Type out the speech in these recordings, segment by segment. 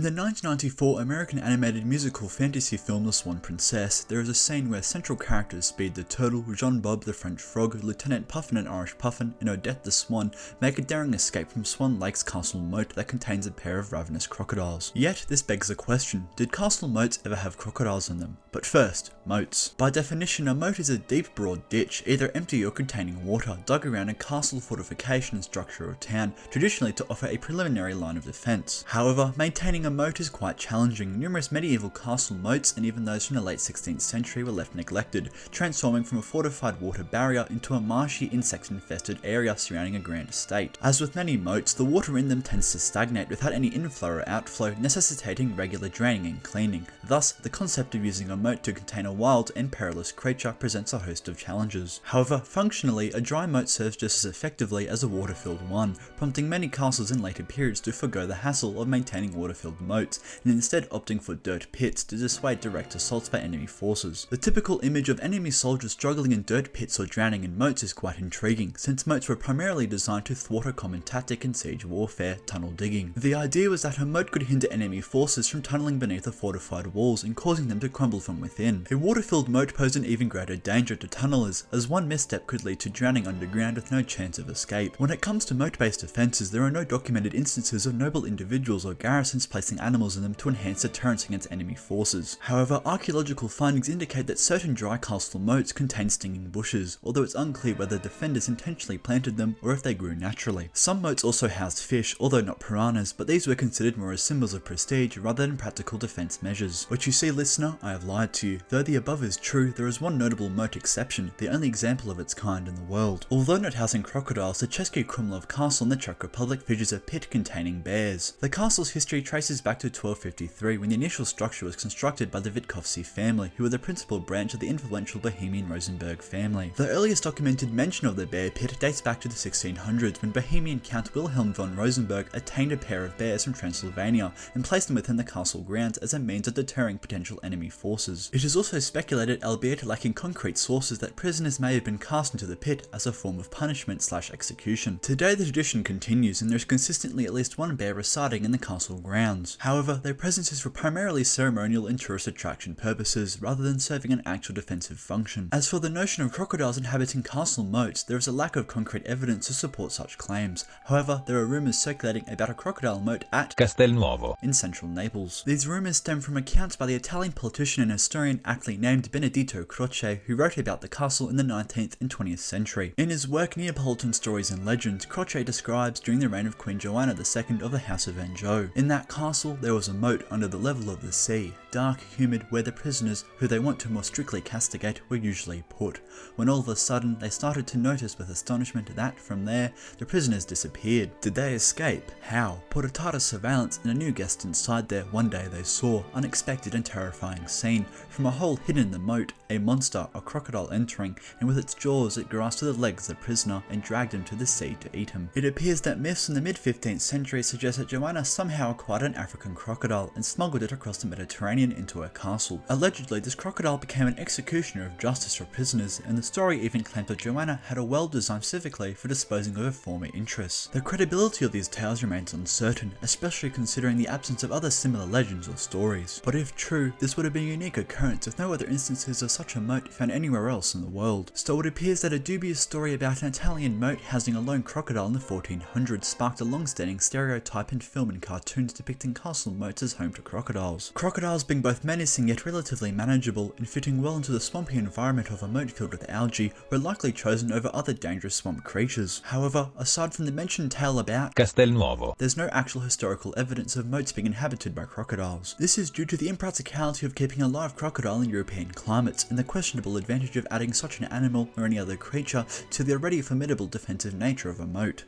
the 1994 American animated musical fantasy film The Swan Princess, there is a scene where central characters Speed the Turtle, Jean Bob the French Frog, Lieutenant Puffin and Irish Puffin, and Odette the Swan make a daring escape from Swan Lake's castle moat that contains a pair of ravenous crocodiles. Yet, this begs the question, did castle moats ever have crocodiles in them? But first, moats. By definition, a moat is a deep, broad ditch, either empty or containing water, dug around a castle, fortification, structure or town, traditionally to offer a preliminary line of defence. However, maintaining a moat is quite challenging. Numerous medieval castle moats, and even those from the late 16th century, were left neglected, transforming from a fortified water barrier into a marshy, insect-infested area surrounding a grand estate. As with many moats, the water in them tends to stagnate without any inflow or outflow, necessitating regular draining and cleaning. Thus, the concept of using a moat to contain a wild and perilous creature presents a host of challenges. However, functionally, a dry moat serves just as effectively as a water-filled one, prompting many castles in later periods to forgo the hassle of maintaining water-filled moats, and instead opting for dirt pits to dissuade direct assaults by enemy forces. The typical image of enemy soldiers struggling in dirt pits or drowning in moats is quite intriguing, since moats were primarily designed to thwart a common tactic in siege warfare, tunnel digging. The idea was that a moat could hinder enemy forces from tunneling beneath the fortified walls and causing them to crumble from within. A water-filled moat posed an even greater danger to tunnelers, as one misstep could lead to drowning underground with no chance of escape. When it comes to moat-based defences, there are no documented instances of noble individuals or garrisons placing animals in them to enhance deterrence against enemy forces. However, archaeological findings indicate that certain dry castle moats contain stinging bushes, although it's unclear whether defenders intentionally planted them or if they grew naturally. Some moats also housed fish, although not piranhas, but these were considered more as symbols of prestige rather than practical defense measures. What you see, listener, I have lied to you. Though the above is true, there is one notable moat exception, the only example of its kind in the world. Although not housing crocodiles, the Český Krumlov Castle in the Czech Republic features a pit containing bears. The castle's history traces back to 1253, when the initial structure was constructed by the Vitkovci family, who were the principal branch of the influential Bohemian Rosenberg family. The earliest documented mention of the bear pit dates back to the 1600s, when Bohemian Count Wilhelm von Rosenberg attained a pair of bears from Transylvania and placed them within the castle grounds as a means of deterring potential enemy forces. It is also speculated, albeit lacking concrete sources, that prisoners may have been cast into the pit as a form of punishment/execution. Today the tradition continues, and there is consistently at least one bear residing in the castle grounds. However, their presence is for primarily ceremonial and tourist attraction purposes, rather than serving an actual defensive function. As for the notion of crocodiles inhabiting castle moats, there is a lack of concrete evidence to support such claims. However, there are rumours circulating about a crocodile moat at Castelnuovo in central Naples. These rumours stem from accounts by the Italian politician and historian aptly named Benedetto Croce, who wrote about the castle in the 19th and 20th century. In his work Neapolitan Stories and Legends, Croce describes during the reign of Queen Joanna II of the House of Anjou. In that castle, there was a moat under the level of the sea, dark, humid, where the prisoners, who they want to more strictly castigate, were usually put. When all of a sudden they started to notice with astonishment that, from there, the prisoners disappeared. Did they escape? How? Put a tighter surveillance and a new guest inside there, one day they saw, unexpected and terrifying scene, from a hole hidden in the moat, a monster, a crocodile entering, and with its jaws it grasped to the legs of the prisoner and dragged him to the sea to eat him. It appears that myths in the mid-15th century suggest that Joanna somehow acquired an African crocodile and smuggled it across the Mediterranean into her castle. Allegedly, this crocodile became an executioner of justice for prisoners, and the story even claimed that Joanna had a well designed specifically for disposing of her former interests. The credibility of these tales remains uncertain, especially considering the absence of other similar legends or stories. But if true, this would have been a unique occurrence, with no other instances of such a moat found anywhere else in the world. So it appears that a dubious story about an Italian moat housing a lone crocodile in the 1400s sparked a long-standing stereotype in film and cartoons depicting castle moats as home to crocodiles. Crocodiles being both menacing yet relatively manageable and fitting well into the swampy environment of a moat filled with algae, were likely chosen over other dangerous swamp creatures. However, aside from the mentioned tale about Castelnuovo, there's no actual historical evidence of moats being inhabited by crocodiles. This is due to the impracticality of keeping a live crocodile in European climates, and the questionable advantage of adding such an animal or any other creature to the already formidable defensive nature of a moat.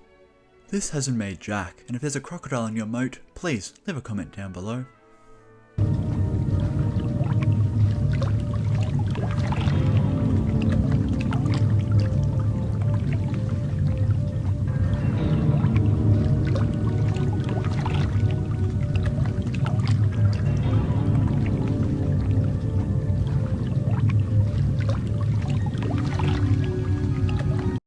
This has been me, Jack, and if there's a crocodile in your moat, please leave a comment down below.